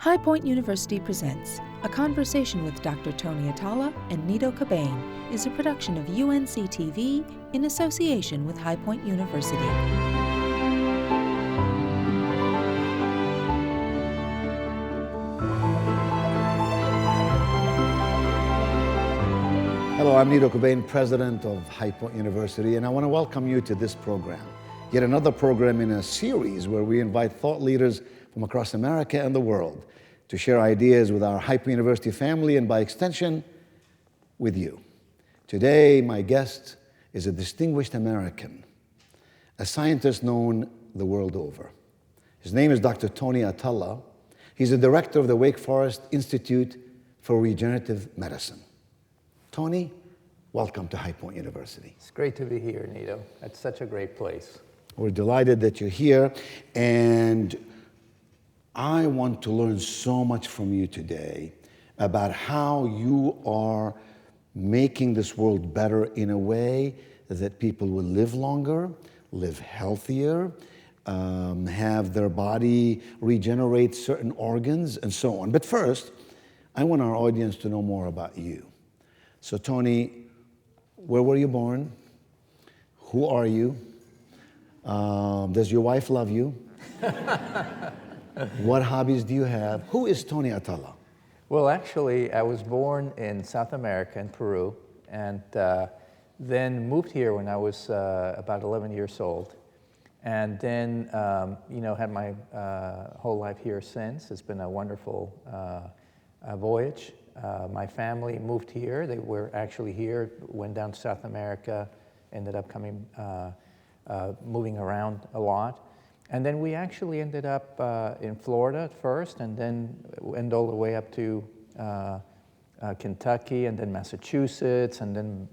High Point University presents A Conversation with Dr. Tony Atala and Nido Cobain is a production of UNC TV in association with High Point University. Hello, I'm Nido Cobain, president of High Point University, and I want to welcome you to this program. Yet another program in a series where we invite thought leaders from across America and the world to share ideas with our High Point University family and by extension, with you. Today, my guest is a distinguished American, a scientist known the world over. His name is Dr. Tony Atala. He's the director of the Wake Forest Institute for Regenerative Medicine. Tony, welcome to High Point University. It's great to be here, Nido. It's such a great place. We're delighted that you're here, and I want to learn so much from you today about how you are making this world better in a way that people will live longer, live healthier, have their body regenerate certain organs, and so on. But first, I want our audience to know more about you. So Tony, where were you born? Who are you? Does your wife love you? What hobbies do you have? Who is Tony Atala? Well, actually, I was born in South America, in Peru, and then moved here when I was about 11 years old. And then, had my whole life here since. It's been a wonderful voyage. My family moved here. They were actually here, went down to South America, ended up moving around a lot. And then we actually ended up in Florida at first, and then went all the way up to Kentucky, and then Massachusetts, and then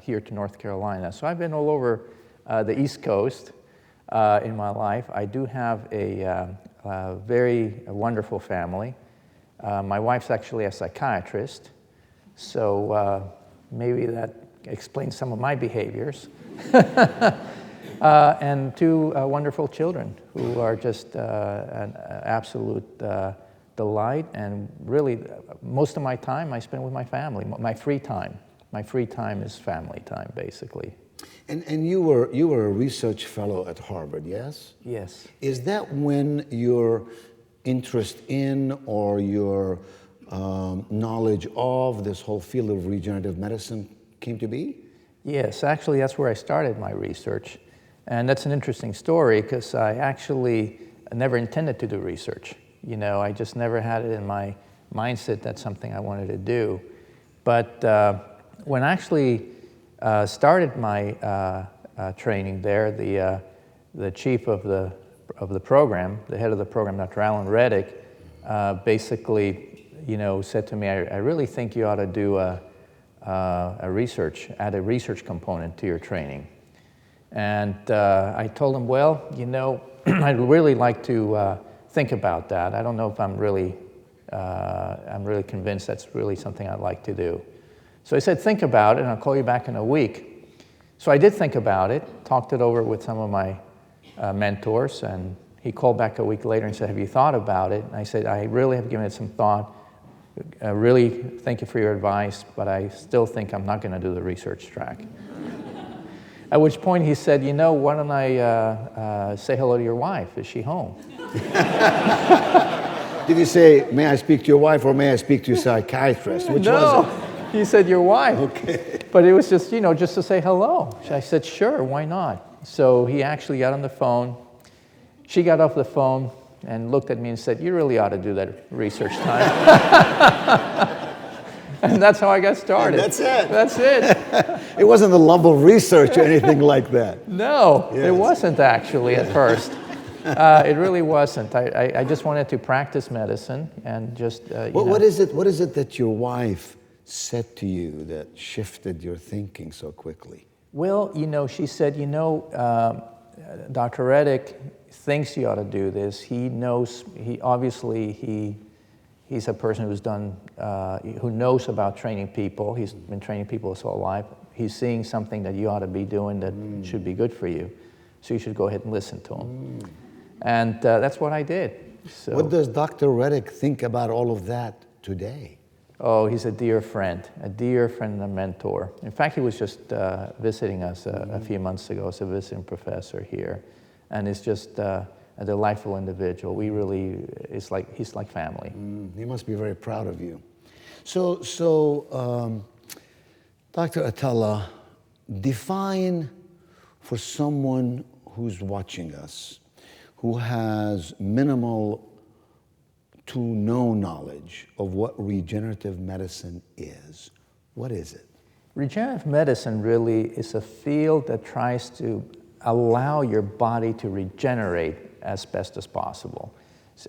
here to North Carolina. So I've been all over the East Coast in my life. I do have a very wonderful family. My wife's actually a psychiatrist, so maybe that explains some of my behaviors. And two wonderful children who are just an absolute delight, and really most of my time I spend with my family. My free time is family time, basically. And you were a research fellow at Harvard, yes? Yes. Is that when your interest in or your knowledge of this whole field of regenerative medicine came to be? Yes, actually that's where I started my research. And that's an interesting story because I actually never intended to do research. I just never had it in my mindset that's something I wanted to do. But when I actually started my training there, the chief of the program, the head of the program, Dr. Alan Reddick, basically, said to me, I really think you ought to do add a research component to your training. And I told him, well, I'd really like to think about that. I don't know if I'm really convinced that's really something I'd like to do. So I said, think about it, and I'll call you back in a week. So I did think about it, talked it over with some of my mentors, and he called back a week later and said, have you thought about it? And I said, I really have given it some thought. Really, thank you for your advice, but I still think I'm not going to do the research track. At which point he said, why don't I say hello to your wife? Is she home? Did you say, may I speak to your wife, or may I speak to your psychiatrist? Which was it? He said, your wife. Okay. But it was just, just to say hello. I said, sure, why not? So he actually got on the phone. She got off the phone and looked at me and said, you really ought to do that research time. And that's how I got started. And that's it. That's it. It wasn't the love of research or anything like that. No, yes. It wasn't actually at first. It really wasn't. I just wanted to practice medicine and just, What is it that your wife said to you that shifted your thinking so quickly? Well, she said, Dr. Reddick thinks you ought to do this. He knows, he's a person who knows about training people. He's been training people his whole life. He's seeing something that you ought to be doing that should be good for you. So you should go ahead and listen to him. And that's what I did. So, What does Dr. Reddick think about all of that today? oh, he's a dear friend and a mentor. In fact, he was just visiting us a few months ago as a visiting professor here, and is just a delightful individual. We really, he's like family. He must be very proud of you. So, Dr. Atala, define for someone who's watching us, who has minimal to no knowledge of what regenerative medicine is. What is it? Regenerative medicine really is a field that tries to allow your body to regenerate as best as possible.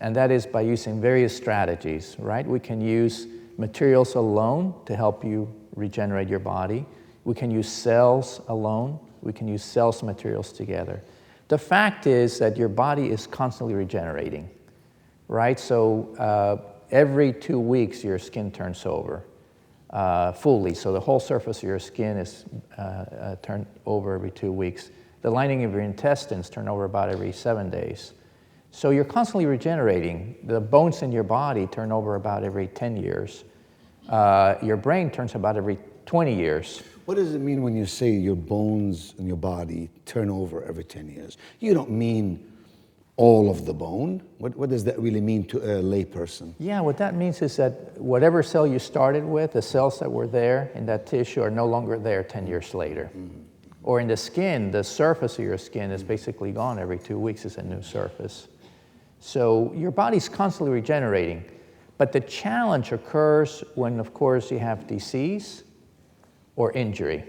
And that is by using various strategies, right? We can use materials alone to help you regenerate your body. We can use cells alone. We can use cells and materials together. The fact is that your body is constantly regenerating, right? So every 2 weeks, your skin turns over fully. So the whole surface of your skin is turned over every 2 weeks. The lining of your intestines turn over about every 7 days. So you're constantly regenerating. The bones in your body turn over about every 10 years. Your brain turns about every 20 years. What does it mean when you say your bones in your body turn over every 10 years? You don't mean all of the bone. What does that really mean to a layperson? Yeah, what that means is that whatever cell you started with, the cells that were there in that tissue are no longer there 10 years later. Or in the skin, the surface of your skin is basically gone every 2 weeks. It's a new surface. So your body's constantly regenerating. But the challenge occurs when, of course, you have disease or injury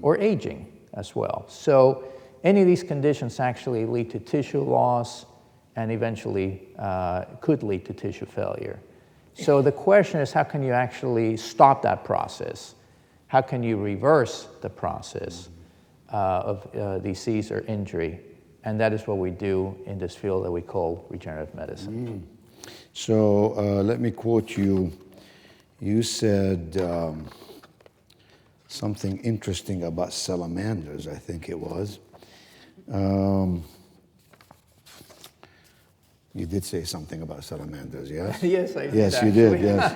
or aging as well. So any of these conditions actually lead to tissue loss and eventually could lead to tissue failure. So the question is, how can you actually stop that process? How can you reverse the process of disease or injury? And that is what we do in this field that we call regenerative medicine. So let me quote you. You said something interesting about salamanders, I think it was. You did say something about salamanders, yes? Yes, I did. Yes, you did, yes.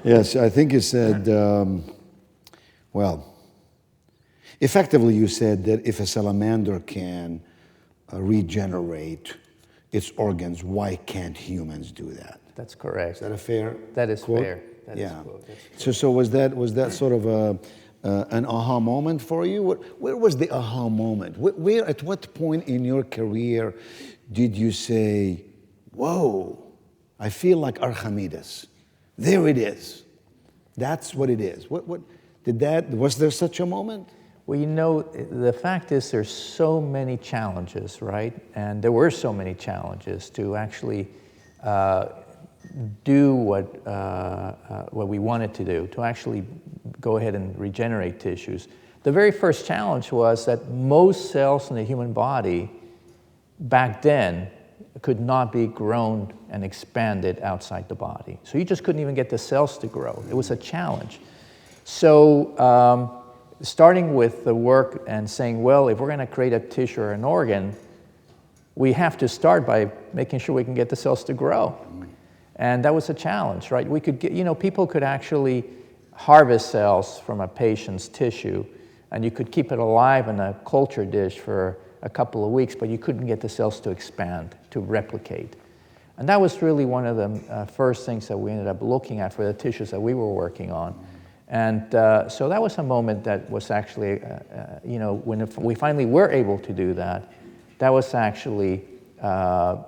Yes, I think you said, well, effectively you said that if a salamander can regenerate its organs, why can't humans do that? That's correct. Is that a fair That is quote? fair. That is quote. So was that sort of an aha moment for you? Where was the aha moment? Where at what point in your career did you say, "Whoa, I feel like Archimedes. There it is. That's what it is." Was there such a moment? Well, you know, the fact is there's so many challenges, right? And there were so many challenges to actually do what we wanted to do, to actually go ahead and regenerate tissues. The very first challenge was that most cells in the human body back then could not be grown and expanded outside the body. So you just couldn't even get the cells to grow. It was a challenge. So starting with the work and saying, well, if we're going to create a tissue or an organ, we have to start by making sure we can get the cells to grow. And that was a challenge, right? We could get, people could actually harvest cells from a patient's tissue, and you could keep it alive in a culture dish for a couple of weeks, but you couldn't get the cells to expand, to replicate. And that was really one of the first things that we ended up looking at for the tissues that we were working on. And so that was a moment that was actually, when we finally were able to do that, that was actually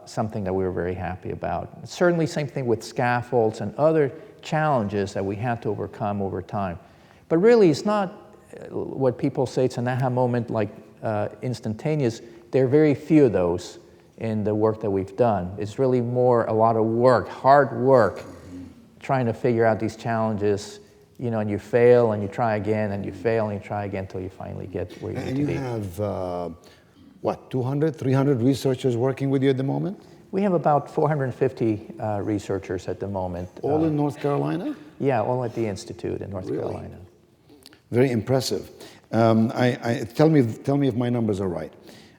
something that we were very happy about. Certainly same thing with scaffolds and other challenges that we had to overcome over time. But really, it's not what people say, it's an aha moment like instantaneous. There are very few of those in the work that we've done. It's really more a lot of work, hard work, trying to figure out these challenges, and you fail and you try again and you fail and you try again until you finally get where you need to be. And you have, 200, 300 researchers working with you at the moment? We have about 450 researchers at the moment. All in North Carolina? Yeah, all at the Institute in North Carolina. Very impressive. Tell me if my numbers are right.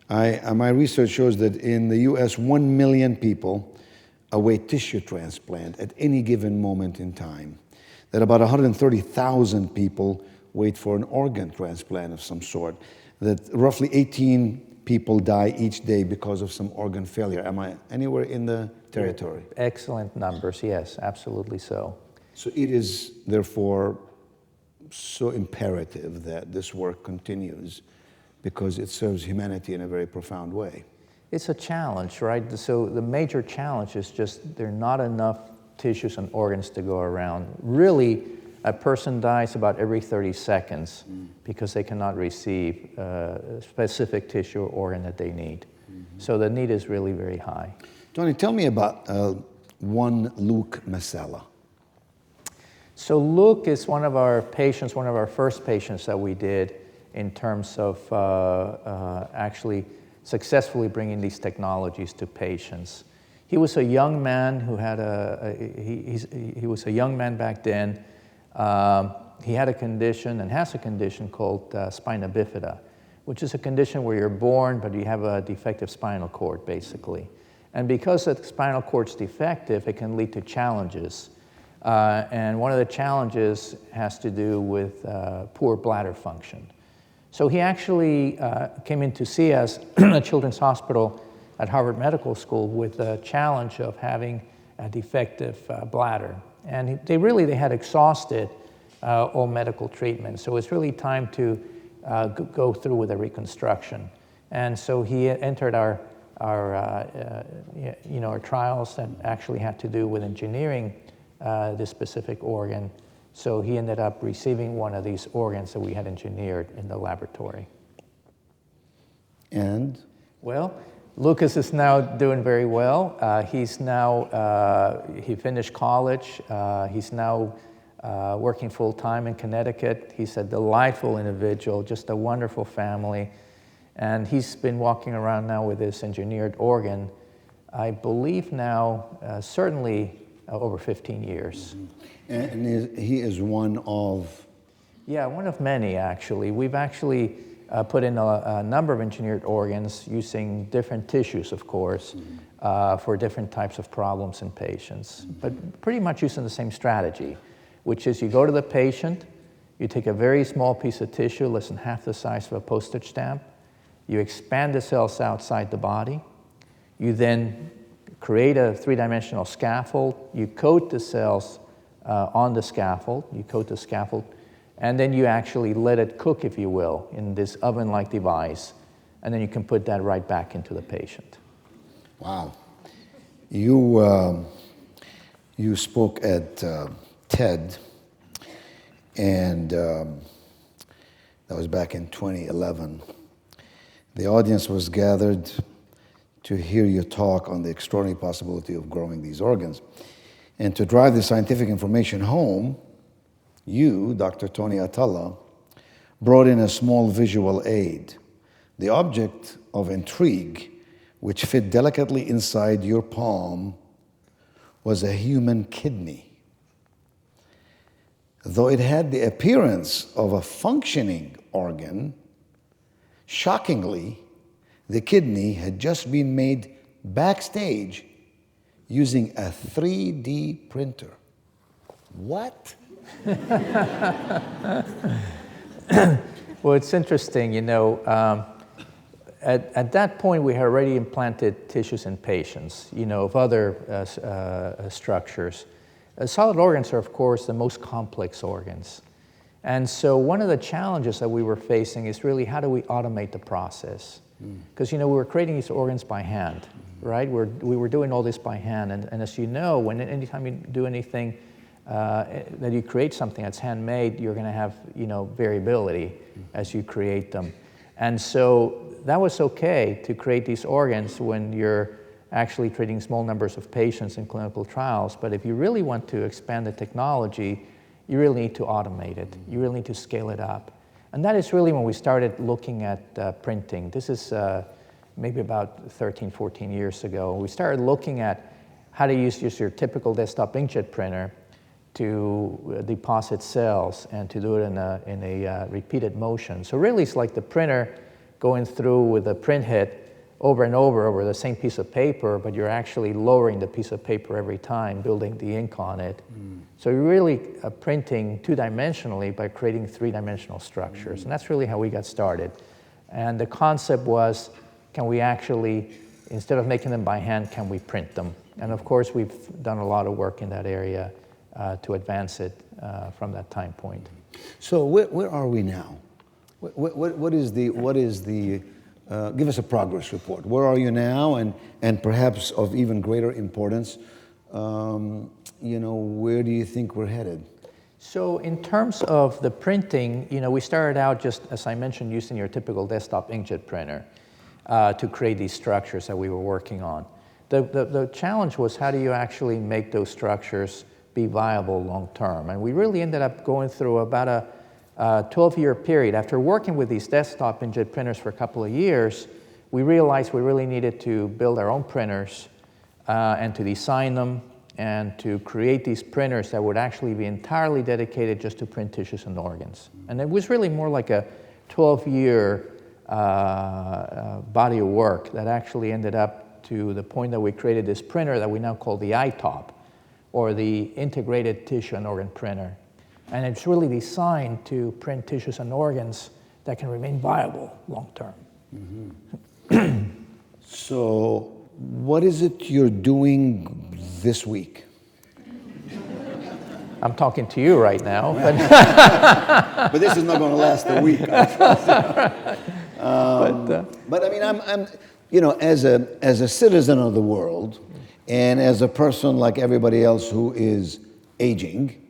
My research shows that in the US, 1 million people await tissue transplant at any given moment in time, that about 130,000 people wait for an organ transplant of some sort, that roughly 18 people die each day because of some organ failure. Am I anywhere in the territory? Excellent numbers, yes, absolutely so. So it is, therefore, so imperative that this work continues because it serves humanity in a very profound way. It's a challenge, right? So the major challenge is just there are not enough tissues and organs to go around. Really, a person dies about every 30 seconds because they cannot receive a specific tissue or organ that they need. So the need is really very high. Tony, tell me about one Luke Masella. So Luke is one of our patients, one of our first patients that we did in terms of actually successfully bringing these technologies to patients. He was a young man who had he was a young man back then. He had a condition and has a condition called spina bifida, which is a condition where you're born but you have a defective spinal cord basically. And because the spinal cord's defective, it can lead to challenges. And one of the challenges has to do with poor bladder function. So he actually came in to see us at Children's Hospital at Harvard Medical School with the challenge of having a defective bladder. And they had exhausted all medical treatment. So it's really time to go through with a reconstruction. And so he entered our trials that actually had to do with engineering this specific organ. So he ended up receiving one of these organs that we had engineered in the laboratory. And? Well, Lucas is now doing very well. He's now, he finished college. He's now working full-time in Connecticut. He's a delightful individual, just a wonderful family. And he's been walking around now with this engineered organ, I believe now, certainly over 15 years. And he is one of? Yeah, one of many, actually. We've actually put in a number of engineered organs using different tissues, of course, for different types of problems in patients, but pretty much using the same strategy, which is you go to the patient, you take a very small piece of tissue, less than half the size of a postage stamp, you expand the cells outside the body, you then create a three-dimensional scaffold, you coat the cells on the scaffold, and then you actually let it cook, if you will, in this oven-like device, and then you can put that right back into the patient. Wow. You spoke at TED, and that was back in 2011. The audience was gathered to hear you talk on the extraordinary possibility of growing these organs. And to drive the scientific information home, you, Dr. Tony Atala, brought in a small visual aid, the object of intrigue, which fit delicately inside your palm, was a human kidney. Though it had the appearance of a functioning organ, shockingly, the kidney had just been made backstage using a 3D printer. What? Well, it's interesting, at that point we had already implanted tissues in patients, of other structures. Solid organs are, of course, the most complex organs. And so one of the challenges that we were facing is really how do we automate the process? Because, we were creating these organs by hand, right? We were doing all this by hand. And as you know, anytime you do anything, that you create something that's handmade, you're going to have, variability as you create them. And so that was okay to create these organs when you're actually treating small numbers of patients in clinical trials. But if you really want to expand the technology, you really need to automate it. You really need to scale it up. And that is really when we started looking at printing. This is maybe about 13, 14 years ago. We started looking at how to use just your typical desktop inkjet printer to deposit cells and to do it in a repeated motion. So really it's like the printer going through with a print head over and over the same piece of paper, but you're actually lowering the piece of paper every time, building the ink on it. So you're really printing two-dimensionally by creating three-dimensional structures. And that's really how we got started. And the concept was, can we actually, instead of making them by hand, can we print them? And of course, we've done a lot of work in that area to advance it from that time point. So where are we now? What is the give us a progress report. Where are you now? And perhaps of even greater importance, where do you think we're headed? So in terms of the printing, we started out just, as I mentioned, using your typical desktop inkjet printer to create these structures that we were working on. The challenge was, how do you actually make those structures be viable long term? And we really ended up going through about a 12-year period. After working with these desktop inkjet printers for a couple of years, we realized we really needed to build our own printers and to design them and to create these printers that would actually be entirely dedicated just to print tissues and organs. And it was really more like a 12-year body of work that actually ended up to the point that we created this printer that we now call the iTop, or the Integrated Tissue and Organ Printer. And it's really designed to print tissues and organs that can remain viable long term. So what is it you're doing this week? I'm talking to you right now. But this is not going to last a week. But I mean, I'm as a citizen of the world, and as a person like everybody else who is aging,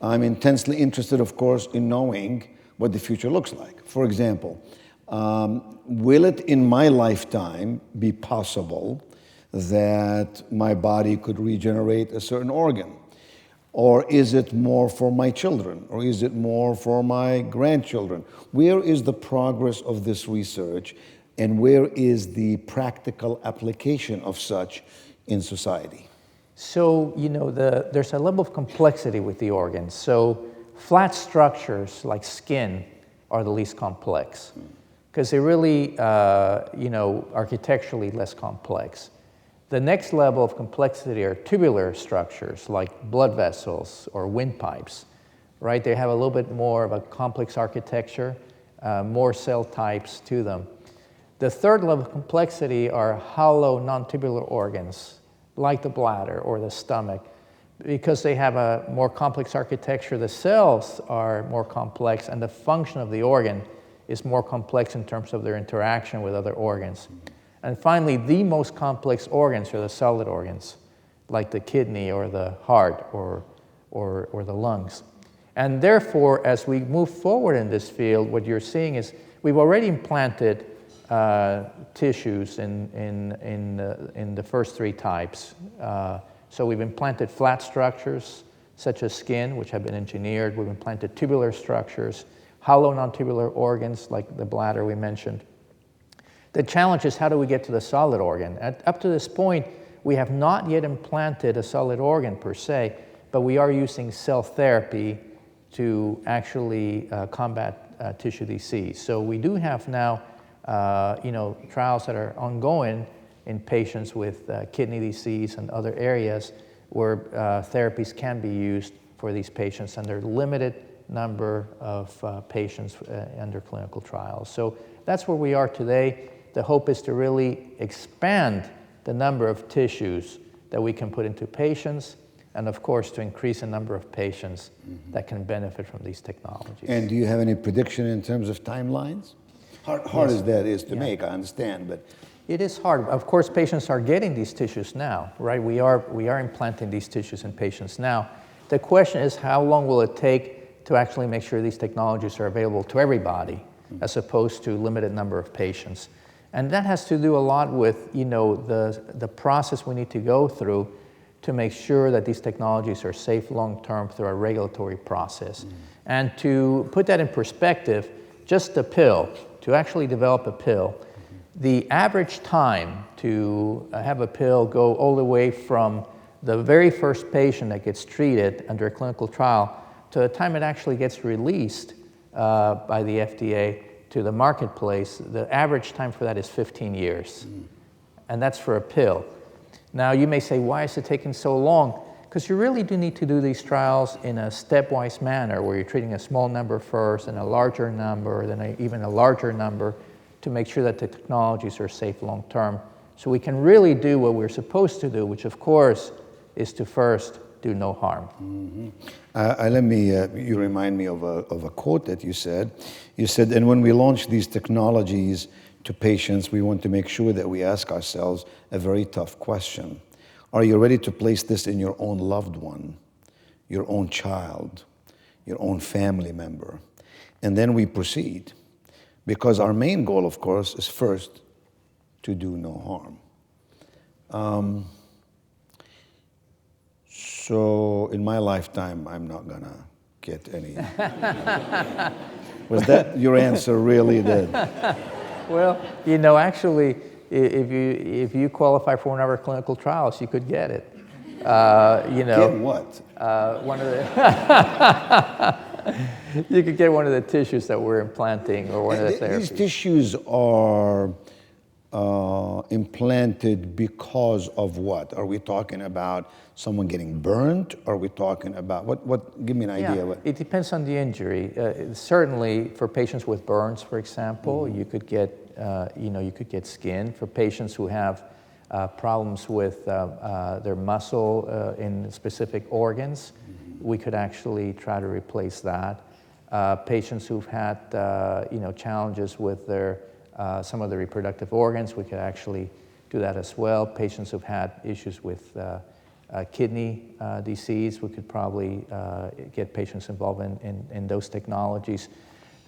I'm intensely interested, of course, in knowing what the future looks like. For example, will it in my lifetime be possible that my body could regenerate a certain organ? Or is it more for my children? Or is it more for my grandchildren? Where is the progress of this research, and where is the practical application of such in society? So, there's a level of complexity with the organs. So flat structures like skin are the least complex because they're really, architecturally less complex. The next level of complexity are tubular structures like blood vessels or windpipes, right? They have a little bit more of a complex architecture, more cell types to them. The third level of complexity are hollow non-tubular organs like the bladder or the stomach. Because they have a more complex architecture, the cells are more complex and the function of the organ is more complex in terms of their interaction with other organs. And finally, the most complex organs are the solid organs, like the kidney or the heart or the lungs. And therefore, as we move forward in this field, what you're seeing is we've already implanted tissues in the first three types. So we've implanted flat structures, such as skin, which have been engineered. We've implanted tubular structures, hollow non-tubular organs, like the bladder we mentioned. The challenge is, how do we get to the solid organ? Up to this point, we have not yet implanted a solid organ per se, but we are using cell therapy to actually combat tissue disease. So we do have now trials that are ongoing in patients with kidney disease and other areas where therapies can be used for these patients, and there are limited number of patients under clinical trials. So that's where we are today. The hope is to really expand the number of tissues that we can put into patients, and of course to increase the number of patients that can benefit from these technologies. And do you have any prediction in terms of timelines? Hard as that is to make, I understand, but it is hard. Of course, patients are getting these tissues now, right? We are implanting these tissues in patients now. The question is, how long will it take to actually make sure these technologies are available to everybody, as opposed to a limited number of patients? And that has to do a lot with the process we need to go through to make sure that these technologies are safe long-term through our regulatory process. And to put that in perspective, just a pill, to actually develop a pill, the average time to have a pill go all the way from the very first patient that gets treated under a clinical trial to the time it actually gets released by the FDA to the marketplace, the average time for that is 15 years. And that's for a pill. Now, you may say, why is it taking so long? Because you really do need to do these trials in a stepwise manner, where you're treating a small number first and a larger number, then even a larger number, to make sure that the technologies are safe long term. So we can really do what we're supposed to do, which of course is to first do no harm. You remind me of a quote that you said. You said, and when we launch these technologies to patients, we want to make sure that we ask ourselves a very tough question. Are you ready to place this in your own loved one, your own child, your own family member? And then we proceed. Because our main goal, of course, is first to do no harm. So in my lifetime, I'm not gonna get any. Was that your answer, really? Well, actually, if you qualify for one of our clinical trials, you could get it. Get what? One of the you could get one of the tissues that we're implanting, or one of the therapies. These tissues are implanted because of what? Are we talking about someone getting burnt? Are we talking about what? Give me an idea. Yeah, it depends on the injury. Certainly, for patients with burns, for example, you could get you could get skin. For patients who have problems with their muscle in specific organs, we could actually try to replace that. Patients who've had challenges with their some of the reproductive organs, we could actually do that as well. Patients who've had issues with kidney disease, we could probably get patients involved in those technologies.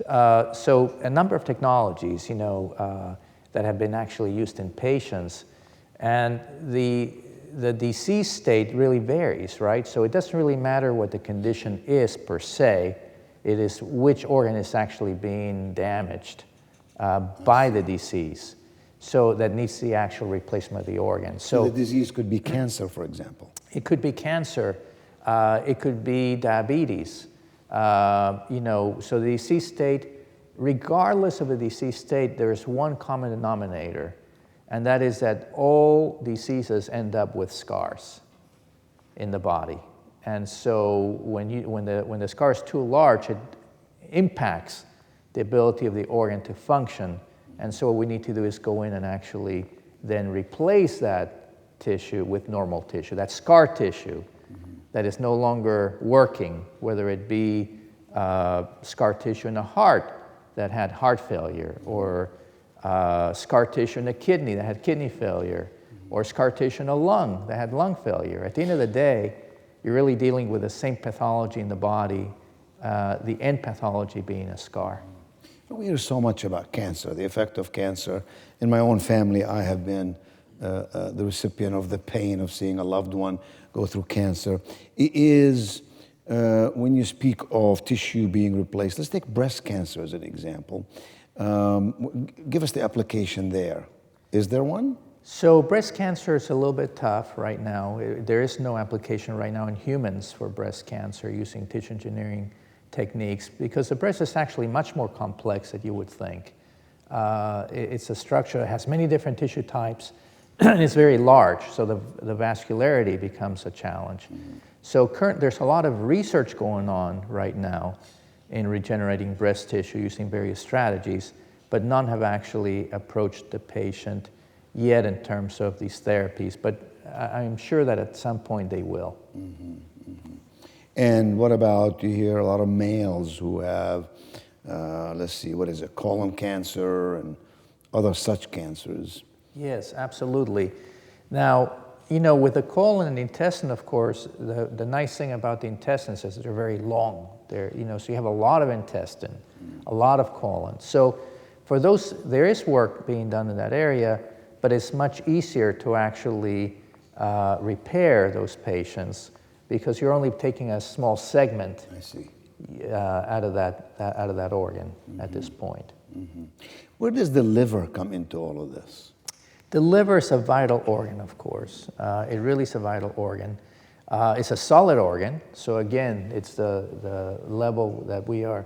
So a number of technologies, that have been actually used in patients, and the disease state really varies, right? So it doesn't really matter what the condition is per se. It is which organ is actually being damaged by the disease. So that needs the actual replacement of the organ. So the disease could be cancer, for example. It could be cancer. It could be diabetes. So the disease state, regardless of the disease state, there is one common denominator, and that is that all diseases end up with scars in the body. And so when the scar is too large, it impacts the ability of the organ to function. And so what we need to do is go in and actually then replace that tissue with normal tissue, that scar tissue that is no longer working, whether it be scar tissue in the heart that had heart failure, or scar tissue in the kidney that had kidney failure, or scar tissue in the lung that had lung failure. At the end of the day, you're really dealing with the same pathology in the body, the end pathology being a scar. We hear so much about cancer, the effect of cancer. In my own family, I have been the recipient of the pain of seeing a loved one go through cancer. It is, when you speak of tissue being replaced, let's take breast cancer as an example. Give us the application there. Is there one? So breast cancer is a little bit tough right now. There is no application right now in humans for breast cancer using tissue engineering techniques, because the breast is actually much more complex than you would think. It's a structure that has many different tissue types, and it's very large, so the vascularity becomes a challenge. So there's a lot of research going on right now in regenerating breast tissue using various strategies, but none have actually approached the patient yet in terms of these therapies, but I'm sure that at some point they will. And what about, you hear a lot of males who have, let's see, what is it, colon cancer and other such cancers? Yes, absolutely. Now, with the colon and the intestine, of course, the nice thing about the intestines is they're very long. So you have a lot of intestine, a lot of colon. So for those, there is work being done in that area, but it's much easier to actually repair those patients, because you're only taking a small segment out of that organ at this point. Where does the liver come into all of this? The liver is a vital organ, of course. It really is a vital organ. It's a solid organ, so again, it's the level that we are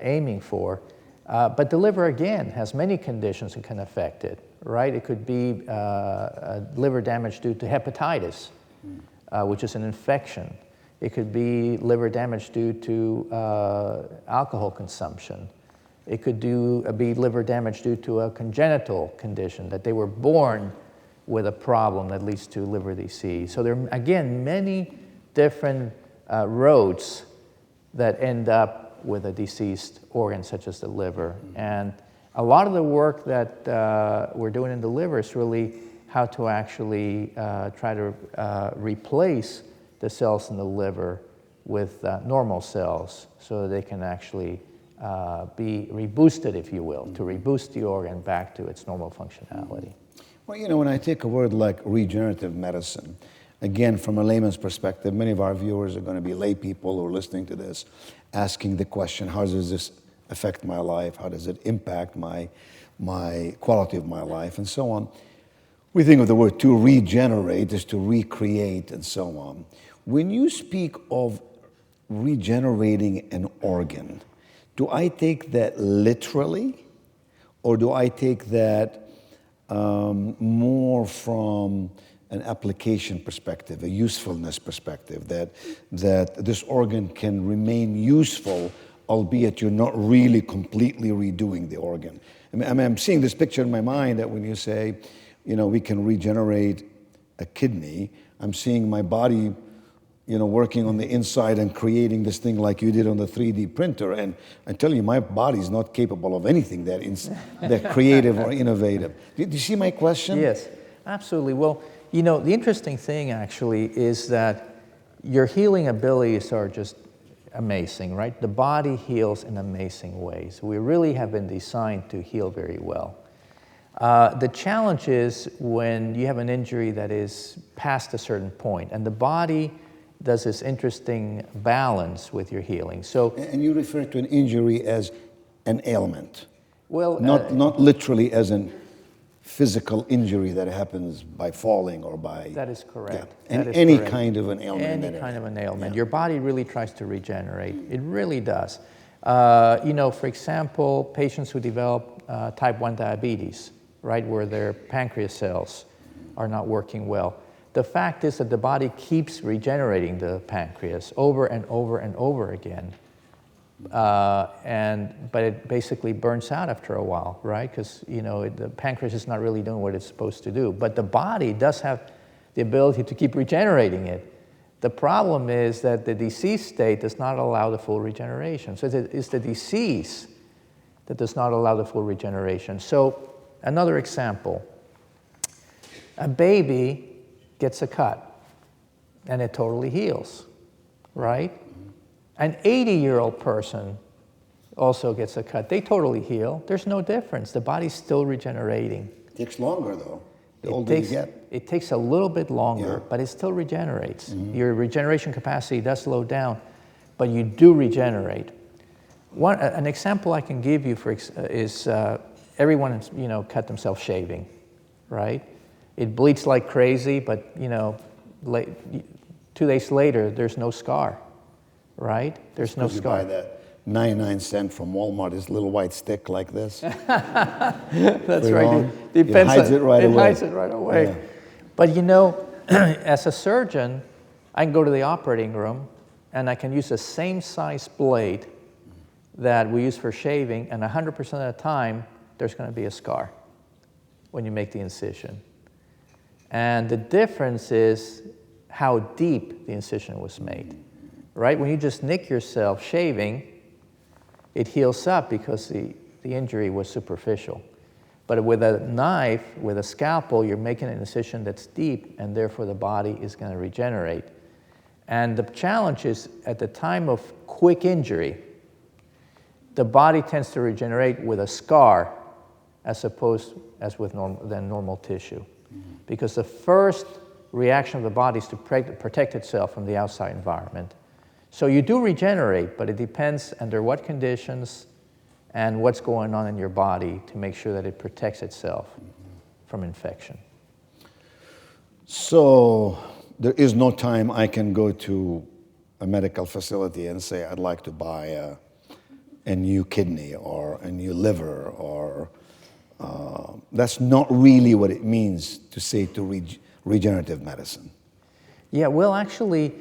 aiming for. But the liver, again, has many conditions that can affect it, right? It could be liver damage due to hepatitis, which is an infection. It could be liver damage due to alcohol consumption. It could be liver damage due to a congenital condition, that they were born with a problem that leads to liver disease. So there are, again, many different roads that end up with a diseased organ such as the liver. And a lot of the work that we're doing in the liver is really how to actually try to replace the cells in the liver with normal cells so that they can actually be reboosted, if you will, to reboost the organ back to its normal functionality. Well, you know, when I take a word like regenerative medicine, again, from a layman's perspective, many of our viewers are going to be lay people who are listening to this, asking the question, how does this affect my life? How does it impact my quality of my life, and so on? We think of the word to regenerate as to recreate and so on. When you speak of regenerating an organ, do I take that literally, or do I take that more from an application perspective, a usefulness perspective, that this organ can remain useful, albeit you're not really completely redoing the organ? I mean, I'm seeing this picture in my mind that when you say, you know, we can regenerate a kidney, I'm seeing my body, you know, working on the inside and creating this thing like you did on the 3D printer. And I tell you, my body's not capable of anything that creative or innovative. Do you see my question? Yes, absolutely. Well, you know, the interesting thing actually is that your healing abilities are just amazing, right? The body heals in amazing ways. We really have been designed to heal very well. The challenge is when you have an injury that is past a certain point, and the body does this interesting balance with your healing. So, and you refer to an injury as an ailment. Well, not literally as an physical injury that happens by falling or by... That is correct. Yeah. And any kind of an ailment. Any kind of an ailment. Yeah. Your body really tries to regenerate. It really does. You know, for example, patients who develop type 1 diabetes, right, where their pancreas cells are not working well. The fact is that the body keeps regenerating the pancreas over and over and over again. But it basically burns out after a while, right? Because, you know, the pancreas is not really doing what it's supposed to do. But the body does have the ability to keep regenerating it. The problem is that the disease state does not allow the full regeneration. So it's the disease that does not allow the full regeneration. So another example, a baby gets a cut and it totally heals, right? An 80-year-old person also gets a cut. They totally heal. There's no difference. The body's still regenerating. It takes longer, though, the older you get. It takes a little bit longer, Yeah. but it still regenerates. Your regeneration capacity does slow down, but you do regenerate. An example I can give you is everyone, you know, cut themselves shaving, right? It bleeds like crazy, but, you know, 2 days later, there's no scar. Right? There's no scar. You buy that 99-cent from Walmart, this little white stick like this. That's right. It hides it right away. It hides it right away. Yeah. But you know, as a surgeon, I can go to the operating room and I can use the same size blade that we use for shaving, and 100% of the time, there's going to be a scar when you make the incision. And the difference is how deep the incision was made. Right? When you just nick yourself shaving, it heals up because the injury was superficial. But with a knife, with a scalpel, you're making an incision that's deep, and therefore the body is going to regenerate. And the challenge is, at the time of quick injury, the body tends to regenerate with a scar as opposed as with normal tissue. Because the first reaction of the body is to protect itself from the outside environment. So you do regenerate, but it depends under what conditions and what's going on in your body to make sure that it protects itself from infection. So there is no time I can go to a medical facility and say, I'd like to buy a new kidney or a new liver, or that's not really what it means to say to regenerative medicine. Yeah, well, actually,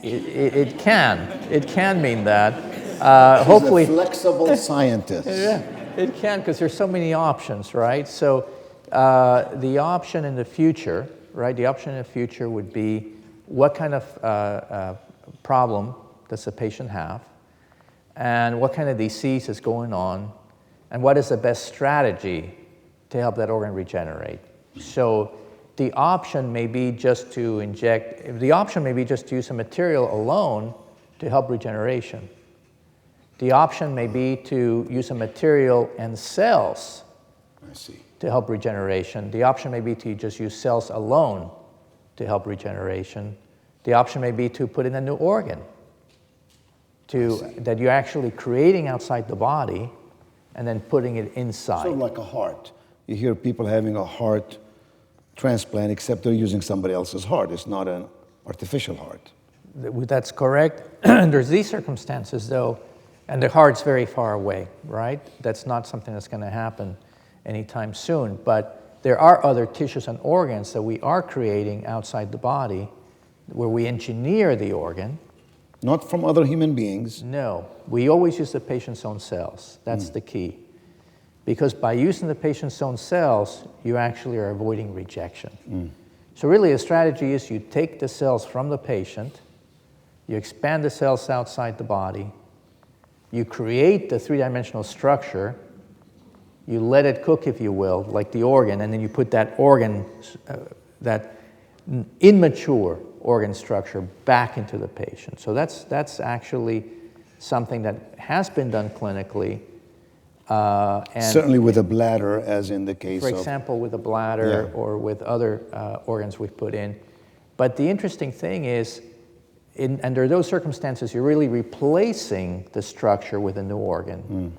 it can mean that. Hopefully, He's a flexible scientist. yeah, it can, because there's so many options, right? So the option in the future, right? The option in the future would be what kind of problem does the patient have, and what kind of disease is going on, and what is the best strategy to help that organ regenerate. So the option may be just to inject, the option may be just to use a material alone to help regeneration. The option may be to use a material and cells to help regeneration. The option may be to just use cells alone to help regeneration. The option may be to put in a new organ that you're actually creating outside the body and then putting it inside. Sort of like a heart. You hear people having a heart transplant, except they're using somebody else's heart. It's not an artificial heart. That's correct. There's these circumstances, though, and the heart's very far away, right? That's not something that's going to happen anytime soon. But there are other tissues and organs that we are creating outside the body where we engineer the organ. Not from other human beings. No, we always use the patient's own cells. That's the key. Because by using the patient's own cells, you actually are avoiding rejection. So really the strategy is you take the cells from the patient, you expand the cells outside the body, you create the three-dimensional structure, you let it cook, if you will, like the organ, and then you put that organ, that immature organ structure back into the patient. So that's actually something that has been done clinically. And certainly with a bladder, as in the case for example, with a bladder or with other organs we've put in. But the interesting thing is, under those circumstances, you're really replacing the structure with a new organ.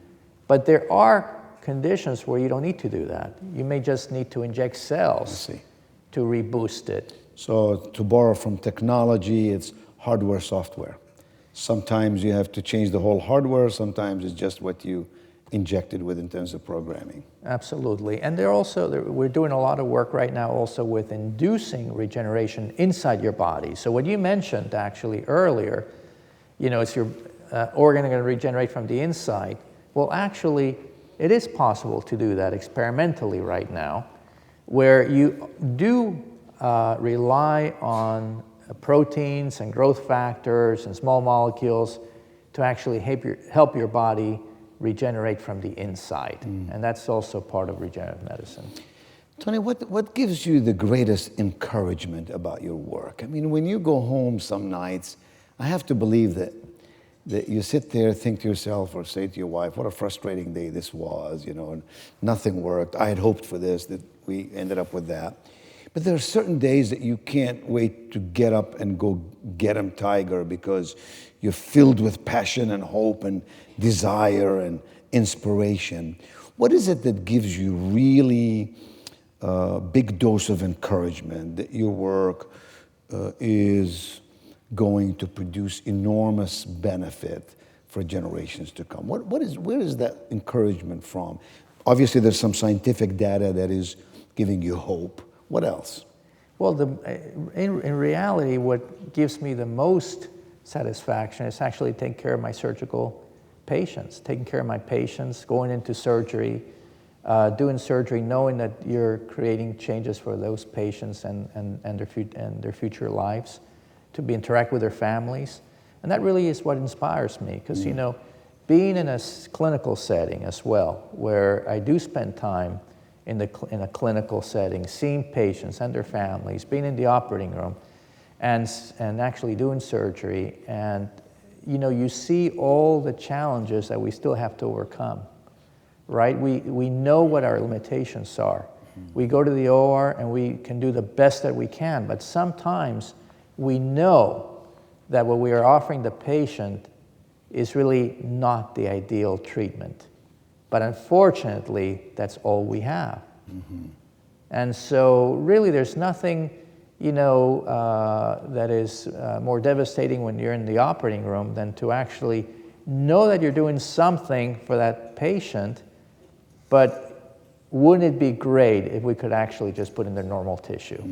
But there are conditions where you don't need to do that. You may just need to inject cells to reboost it. So to borrow from technology, it's hardware, software. Sometimes you have to change the whole hardware, sometimes it's just what you injected with in terms of programming. Absolutely. And we're doing a lot of work right now also with inducing regeneration inside your body. So what you mentioned actually earlier, is your organ going to regenerate from the inside? Well, actually, it is possible to do that experimentally right now, where you do rely on proteins and growth factors and small molecules to actually help your body regenerate from the inside. And that's also part of regenerative medicine. Tony, what gives you the greatest encouragement about your work? I mean, when you go home some nights, I have to believe that you sit there, think to yourself, or say to your wife, what a frustrating day this was, and nothing worked. I had hoped for this, that we ended up with that. But there are certain days that you can't wait to get up and go get 'em Tiger, because you're filled with passion and hope and desire and inspiration. What is it that gives you really a big dose of encouragement that your work is going to produce enormous benefit for generations to come? Where is that encouragement from? Obviously, there's some scientific data that is giving you hope. What else? Well, in reality, what gives me the most satisfaction is actually taking care of my surgical patients, taking care of my patients, going into surgery, doing surgery, knowing that you're creating changes for those patients and their future lives, to interact with their families. And that really is what inspires me, because, being in a clinical setting as well, where I do spend time in a clinical setting, seeing patients and their families, being in the operating room, and actually doing surgery, and you see all the challenges that we still have to overcome, right? We know what our limitations are. We go to the OR and we can do the best that we can, but sometimes we know that what we are offering the patient is really not the ideal treatment. But unfortunately, that's all we have. And so really there's nothing, that is more devastating when you're in the operating room than to actually know that you're doing something for that patient, but wouldn't it be great if we could actually just put in their normal tissue?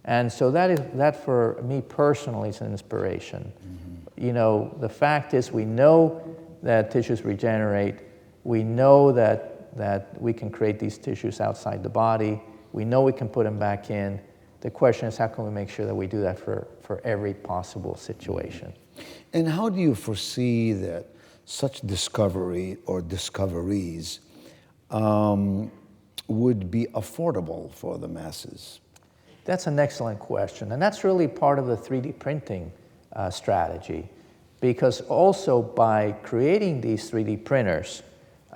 And so that for me personally is an inspiration. You know, the fact is we know that tissues regenerate. We know that we can create these tissues outside the body. We know we can put them back in. The question is, how can we make sure that we do that for every possible situation? And how do you foresee that such discovery or discoveries would be affordable for the masses? That's an excellent question. And that's really part of the 3D printing strategy. Because also by creating these 3D printers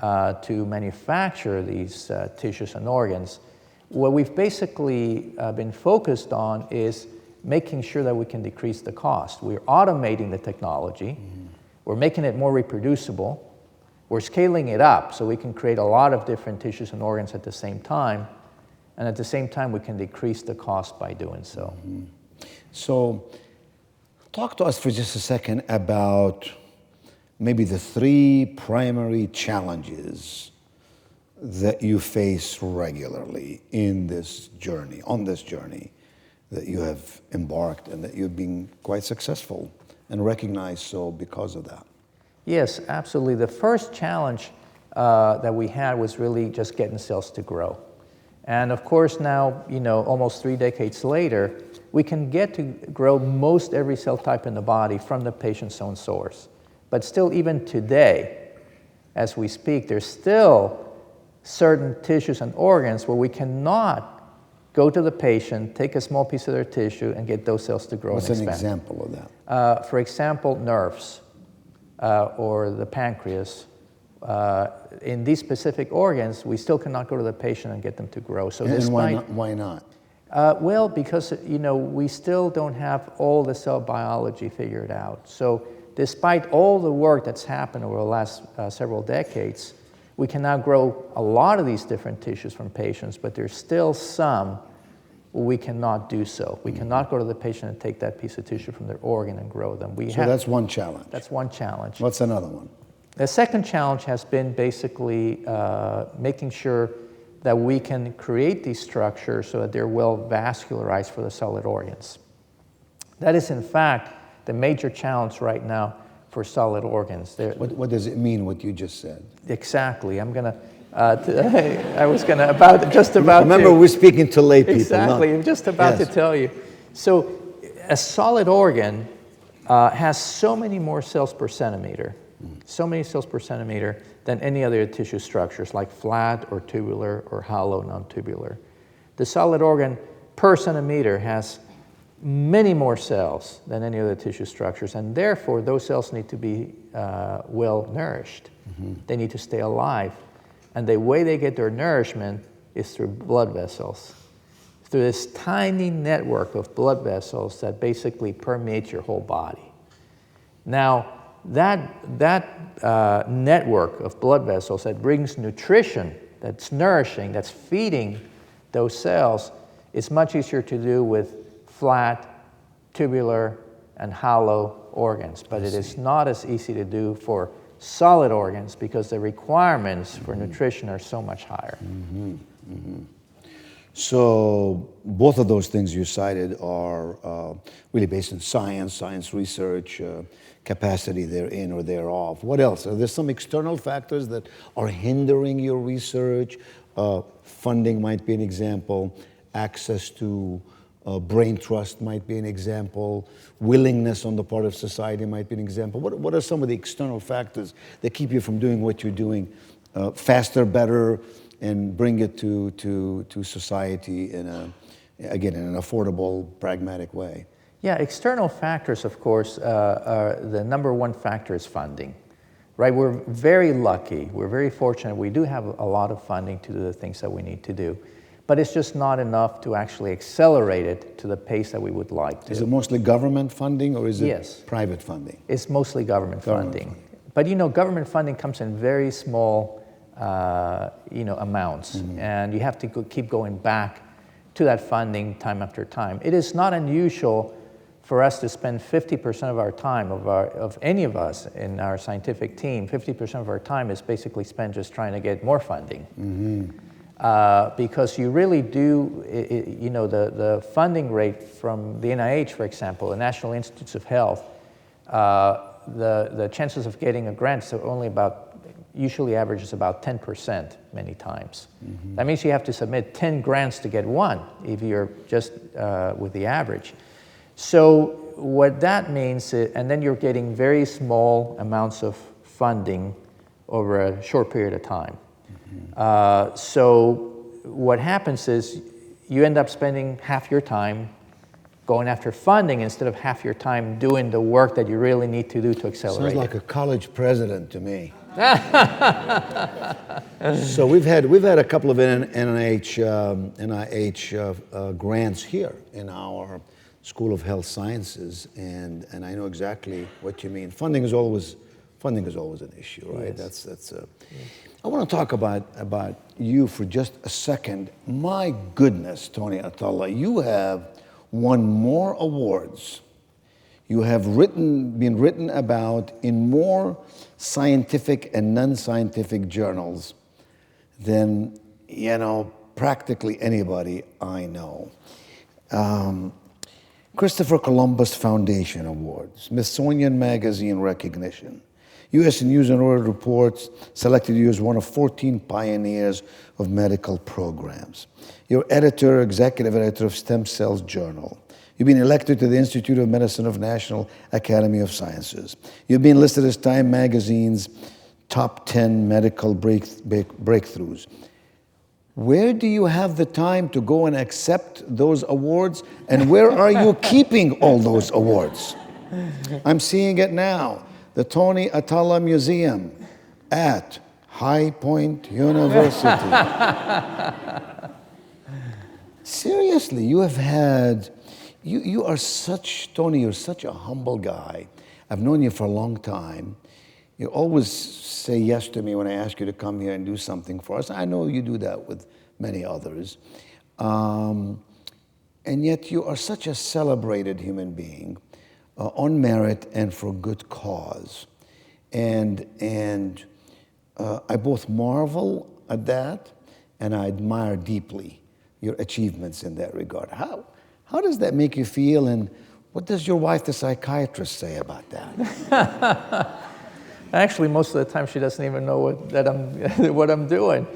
to manufacture these tissues and organs, what we've basically been focused on is making sure that we can decrease the cost. We're automating the technology. We're making it more reproducible. We're scaling it up so we can create a lot of different tissues and organs at the same time. And at the same time, we can decrease the cost by doing so. So talk to us for just a second about maybe the 3 primary challenges that you face regularly in this journey, on this journey that you have embarked and that you've been quite successful and recognized so because of that. Yes, absolutely. The first challenge that we had was really just getting cells to grow. And of course now, you know, almost 3 decades later, we can get to grow most every cell type in the body from the patient's own source. But still, even today, as we speak, there's still certain tissues and organs where we cannot go to the patient, take a small piece of their tissue, and get those cells to grow and expand. What's an example of that? For example, nerves or the pancreas. In these specific organs, we still cannot go to the patient and get them to grow. So and why not? Well, because you know we still don't have all the cell biology figured out. So despite all the work that's happened over the last several decades, we can now grow a lot of these different tissues from patients, but there's still some where we cannot do so. We cannot go to the patient and take that piece of tissue from their organ and grow them. So that's one challenge. That's one challenge. What's another one? The second challenge has been basically making sure that we can create these structures so that they're well vascularized for the solid organs. That is, in fact, the major challenge right now for solid organs. What does it mean, what you just said? Exactly. I'm going to, I was going to, just about Remember, we're speaking to lay people. Exactly. I'm just about to tell you. So a solid organ has so many more cells per centimeter, so many cells per centimeter than any other tissue structures like flat or tubular or hollow non-tubular. The solid organ per centimeter has many more cells than any other tissue structures, and therefore those cells need to be well nourished. They need to stay alive, and the way they get their nourishment is through blood vessels, through this tiny network of blood vessels that basically permeates your whole body. Now, that network of blood vessels that brings nutrition, that's nourishing, that's feeding those cells, is much easier to do with flat, tubular, and hollow organs. But it is not as easy to do for solid organs because the requirements for nutrition are so much higher. So both of those things you cited are really based on science research, capacity therein or thereof. What else? Are there some external factors that are hindering your research? Funding might be an example. Access to brain trust might be an example. Willingness on the part of society might be an example. What are some of the external factors that keep you from doing what you're doing faster, better, and bring it to society in an affordable, pragmatic way? Yeah, external factors, of course, are the number one factor is funding, right? We're very lucky, we're very fortunate. We do have a lot of funding to do the things that we need to do, but it's just not enough to actually accelerate it to the pace that we would like to. Is it mostly government funding or is it Yes. private funding? It's mostly government funding. But you know, government funding comes in very small amounts, and you have to keep going back to that funding time after time. It is not unusual for us to spend 50% of our time, of any of us in our scientific team, 50% of our time is basically spent just trying to get more funding. Because you really do, you know, the funding rate from the NIH, for example, the National Institutes of Health, the chances of getting a grant are only usually averages about 10% many times. That means you have to submit 10 grants to get one if you're just with the average. So what that means, and then you're getting very small amounts of funding over a short period of time. So what happens is you end up spending half your time going after funding instead of half your time doing the work that you really need to do to accelerate. Sounds like a college president to me. So we've had a couple of NIH grants here in our School of Health Sciences, and I know exactly what you mean. Funding is always an issue, right? Yes. That's. I want to talk about you for just a second. My goodness, Tony Atala, you have won more awards. You have been written about in more scientific and non-scientific journals than, you know, practically anybody I know. Christopher Columbus Foundation Award, Smithsonian Magazine recognition, U.S. News and World Reports selected you as one of 14 pioneers of medical programs. You're executive editor of Stem Cells Journal. You've been elected to the Institute of Medicine of National Academy of Sciences. You've been listed as Time Magazine's top 10 medical breakthroughs. Where do you have the time to go and accept those awards? And where are you keeping all those awards? I'm seeing it now. The Tony Atala Museum at High Point University. Seriously, you have had, you are such, Tony, you're such a humble guy. I've known you for a long time. You always say yes to me when I ask you to come here and do something for us. I know you do that with many others. And yet you are such a celebrated human being. On merit and for good cause. And I both marvel at that and I admire deeply your achievements in that regard. How does that make you feel, and what does your wife, the psychiatrist, say about that? Actually, most of the time she doesn't even know what I'm doing.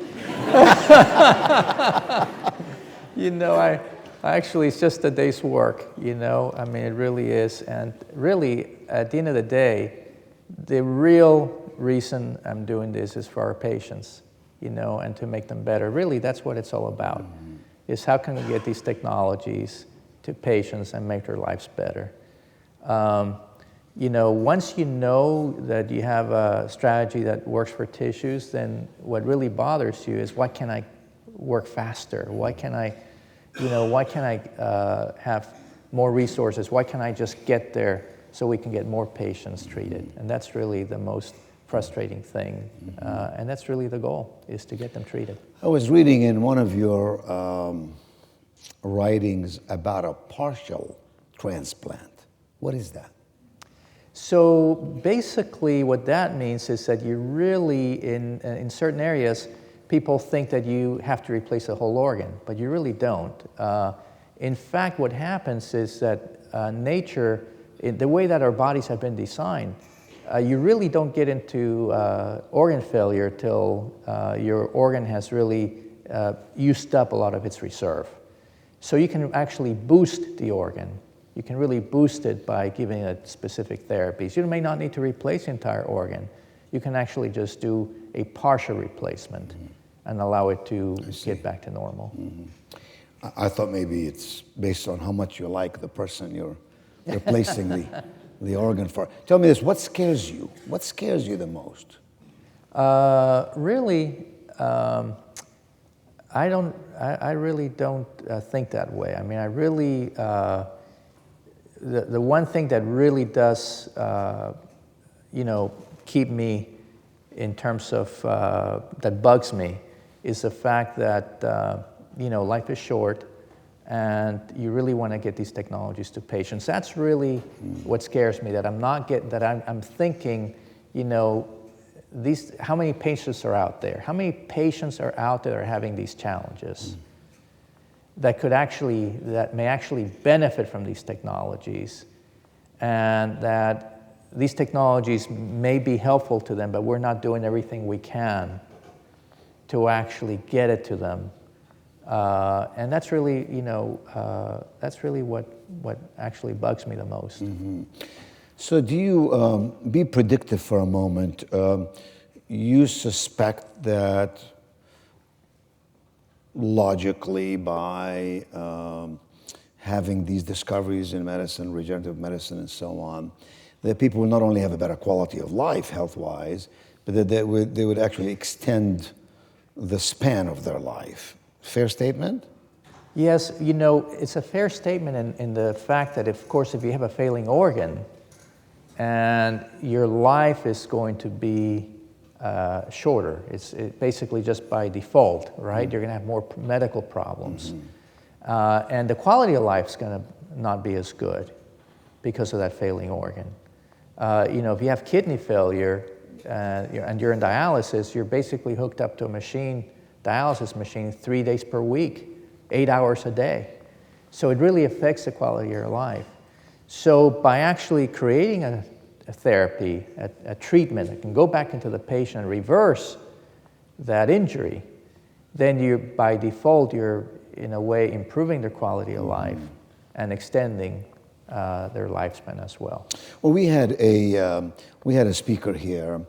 You know, actually, it's just a day's work, you know. I mean, it really is. And really, at the end of the day, the real reason I'm doing this is for our patients, you know, and to make them better. Really, that's what it's all about, is how can we get these technologies to patients and make their lives better. You know, once you know that you have a strategy that works for tissues, then what really bothers you is, why can't I work faster? Why can't I have more resources? Why can't I just get there so we can get more patients treated? And that's really the most frustrating thing. And that's really the goal, is to get them treated. I was reading in one of your writings about a partial transplant. What is that? So basically what that means is that you really, in certain areas, people think that you have to replace a whole organ, but you really don't. In fact, what happens is that nature, the way that our bodies have been designed, you really don't get into organ failure till your organ has really used up a lot of its reserve. So you can actually boost the organ. You can really boost it by giving it specific therapies. You may not need to replace the entire organ. You can actually just do a partial replacement and allow it to get back to normal. I thought maybe it's based on how much you like the person you're replacing the organ for. Tell me this, what scares you? What scares you the most? Really, I really don't think that way. I mean, I really, the one thing that really does, you know, keep me in terms of, that bugs me, is the fact that, you know, life is short, and you really want to get these technologies to patients. That's really what scares me, that I'm thinking, you know, how many patients are out there? How many patients are out there that are having these challenges that may actually benefit from these technologies, and that these technologies may be helpful to them, but we're not doing everything we can to actually get it to them. And that's really, you know, that's really what actually bugs me the most. Mm-hmm. So do you, be predictive for a moment, you suspect that logically by having these discoveries in medicine, regenerative medicine and so on, that people will not only have a better quality of life health-wise, but that they would actually extend the span of their life. Fair statement? Yes, you know, it's a fair statement in the fact that, of course, if you have a failing organ and your life is going to be shorter, it's basically just by default, right? You're going to have more medical problems. And the quality of life is going to not be as good because of that failing organ. You know, if you have kidney failure and you're in dialysis, you're basically hooked up to a dialysis machine 3 days per week, 8 hours a day. So it really affects the quality of your life. So by actually creating a therapy, a treatment that can go back into the patient and reverse that injury, then by default, you're in a way improving their quality of life and extending their lifespan as well. Well, we had a speaker here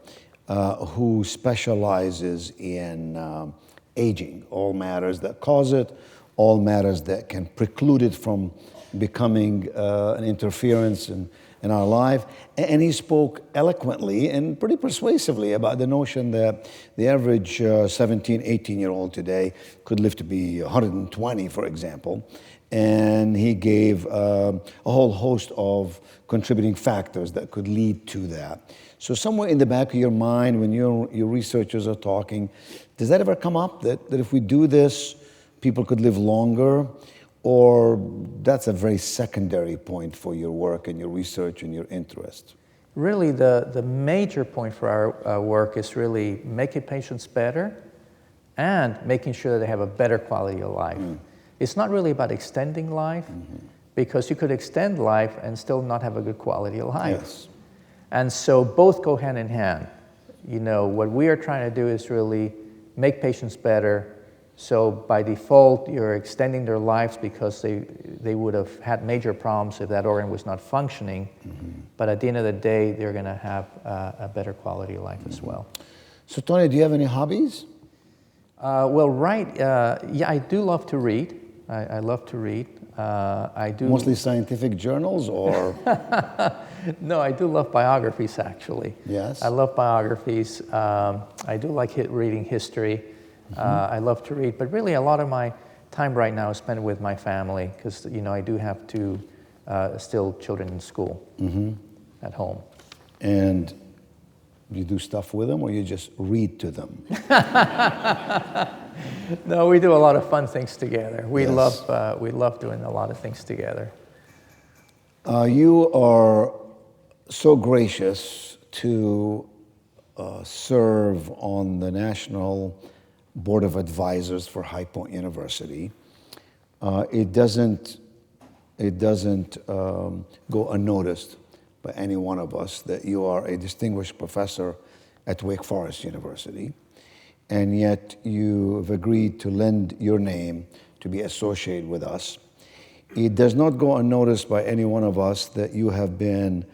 who specializes in aging, all matters that cause it, all matters that can preclude it from becoming an interference in our life. And he spoke eloquently and pretty persuasively about the notion that the average 17, 18-year-old today could live to be 120, for example. And he gave a whole host of contributing factors that could lead to that. So somewhere in the back of your mind, when your researchers are talking, does that ever come up, that if we do this, people could live longer? Or that's a very secondary point for your work and your research and your interest? Really, the major point for our work is really making patients better and making sure that they have a better quality of life. It's not really about extending life, because you could extend life and still not have a good quality of life. Yes. And so both go hand in hand. You know, what we are trying to do is really make patients better. So by default, you're extending their lives because they would have had major problems if that organ was not functioning. But at the end of the day, they're going to have a better quality of life as well. So Tony, do you have any hobbies? Yeah, I do love to read. I love to read. I do mostly scientific journals, or? No, I do love biographies, actually. Yes. I love biographies. I do like reading history. I love to read, but really a lot of my time right now is spent with my family, because you know I do have two still children in school at home. And you do stuff with them, or you just read to them? No, we do a lot of fun things together. We Yes. love doing a lot of things together. You are so gracious to serve on the National Board of Advisors for High Point University. It doesn't go unnoticed by any one of us that you are a distinguished professor at Wake Forest University, and yet you've agreed to lend your name to be associated with us. It does not go unnoticed by any one of us that you have been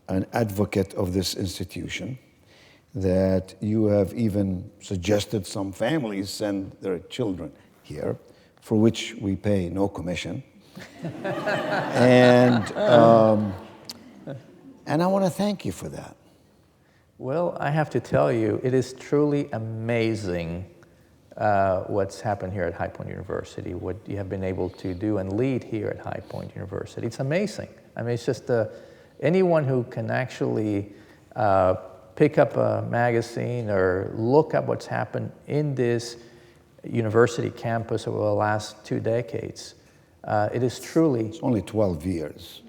an advocate of this institution, that you have even suggested some families send their children here, for which we pay no commission. And I want to thank you for that. Well, I have to tell you, it is truly amazing what's happened here at High Point University, what you have been able to do and lead here at High Point University. It's amazing. I mean, it's just anyone who can actually pick up a magazine or look up what's happened in this university campus over the last 2 decades It is truly, It's only 12 years.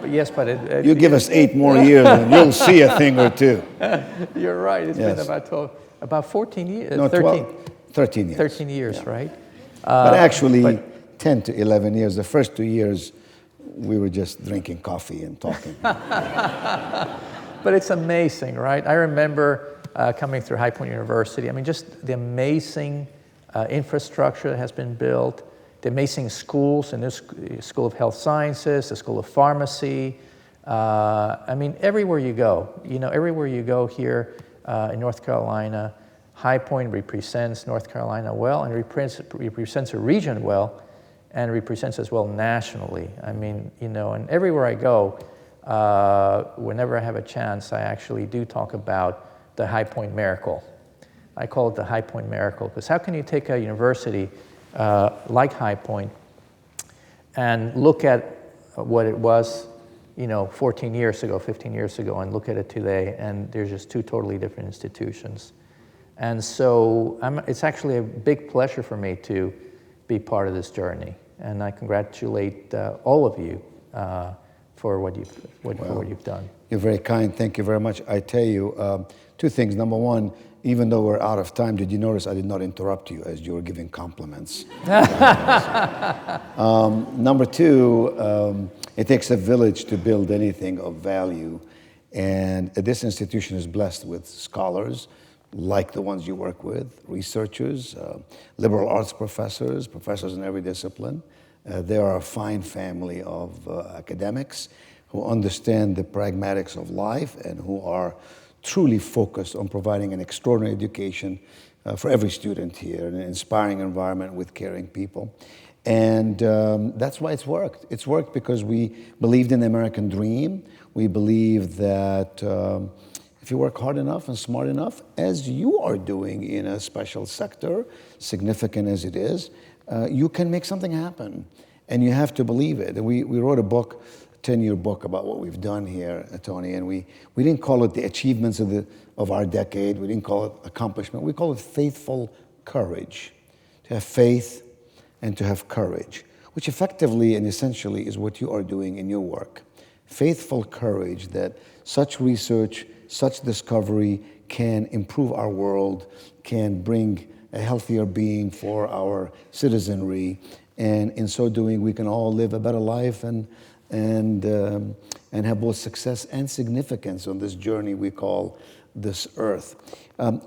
but yes, but You give us 8 more years and you'll see a thing or two. you're right. It's Yes. been about 14 years, No, 13, 13 years. 13 years, Yeah. right? But actually, but- 10 to 11 years. The first 2 years, we were just drinking coffee and talking. But it's amazing, right? I remember coming through High Point University. I mean, just the amazing infrastructure that has been built, the amazing schools, and this School of Health Sciences, the School of Pharmacy. I mean, everywhere you go, everywhere you go here in North Carolina, High Point represents North Carolina well, and represents a region well, and represents as well nationally. I mean, and everywhere I go, whenever I have a chance, I actually do talk about the High Point Miracle. I call it the High Point Miracle, because how can you take a university like High Point and look at what it was, 14 years ago, 15 years ago, and look at it today, and there's just two totally different institutions. And so it's actually a big pleasure for me to be part of this journey, and I congratulate all of you for what you've done. You're very kind. Thank you very much. I tell you, two things. Number one, even though we're out of time, did you notice I did not interrupt you as you were giving compliments? Number two, it takes a village to build anything of value. And this institution is blessed with scholars like the ones you work with, researchers, liberal arts professors, professors in every discipline. They are a fine family of academics who understand the pragmatics of life and who are truly focused on providing an extraordinary education for every student here, an inspiring environment with caring people. And that's why it's worked. It's worked because we believed in the American dream. We believe that if you work hard enough and smart enough, as you are doing in a special sector, significant as it is, you can make something happen. And you have to believe it. And we wrote a book, 10-year book about what we've done here, Tony, and we didn't call it the achievements of our decade. We didn't call it accomplishment. We call it faithful courage. To have faith and to have courage, which effectively and essentially is what you are doing in your work. Faithful courage that such research, such discovery can improve our world, can bring a healthier being for our citizenry, and in so doing, we can all live a better life and have both success and significance on this journey we call this earth.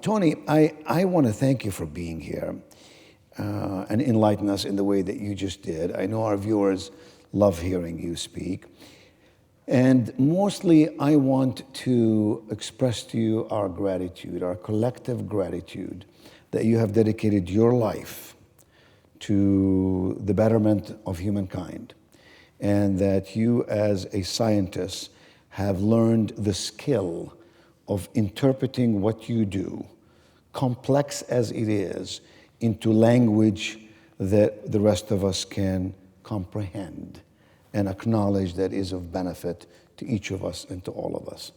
Tony, I want to thank you for being here and enlighten us in the way that you just did. I know our viewers love hearing you speak. And mostly, I want to express to you our gratitude, our collective gratitude, that you have dedicated your life to the betterment of humankind, and that you as a scientist have learned the skill of interpreting what you do, complex as it is, into language that the rest of us can comprehend and acknowledge that is of benefit to each of us and to all of us.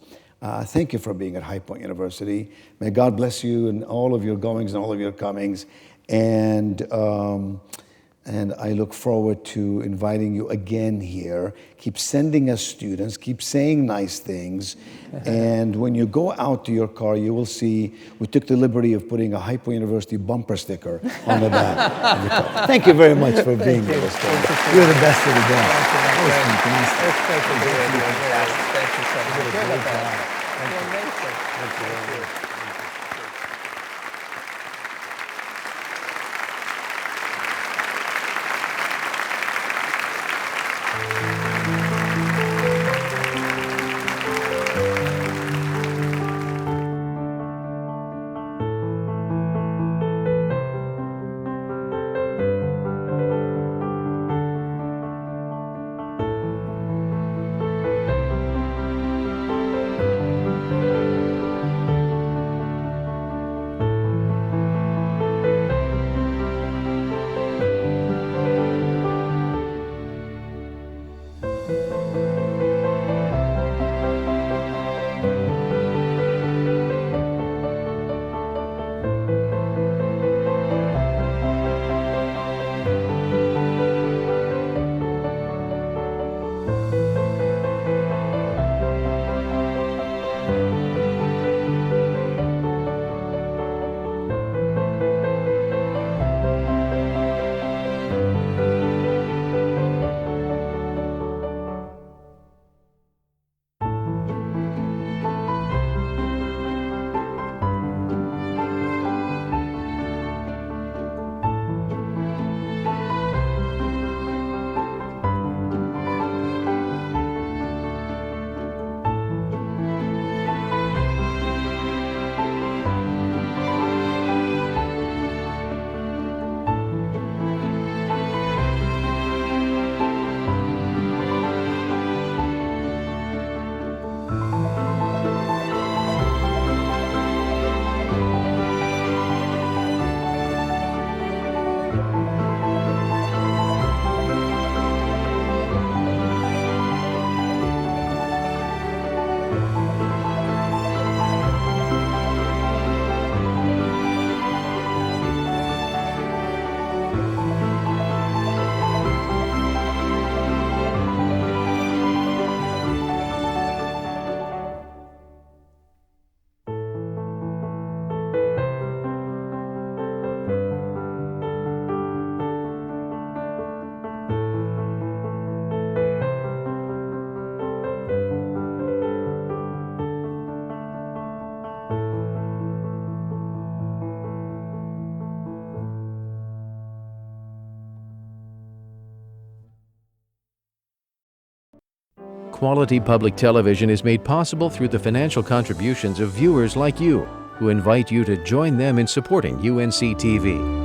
Thank you for being at High Point University. May God bless you in all of your goings and all of your comings. And I look forward to inviting you again here. Keep sending us students, keep saying nice things. And when you go out to your car, you will see we took the liberty of putting a High Point University bumper sticker on the back of the car. Thank you very much for being here. You're the best of the best. That was fantastic. Thank you so much. You're the best. You're amazing. Thank you very much. quality public television is made possible through the financial contributions of viewers like you, who invite you to join them in supporting UNC TV.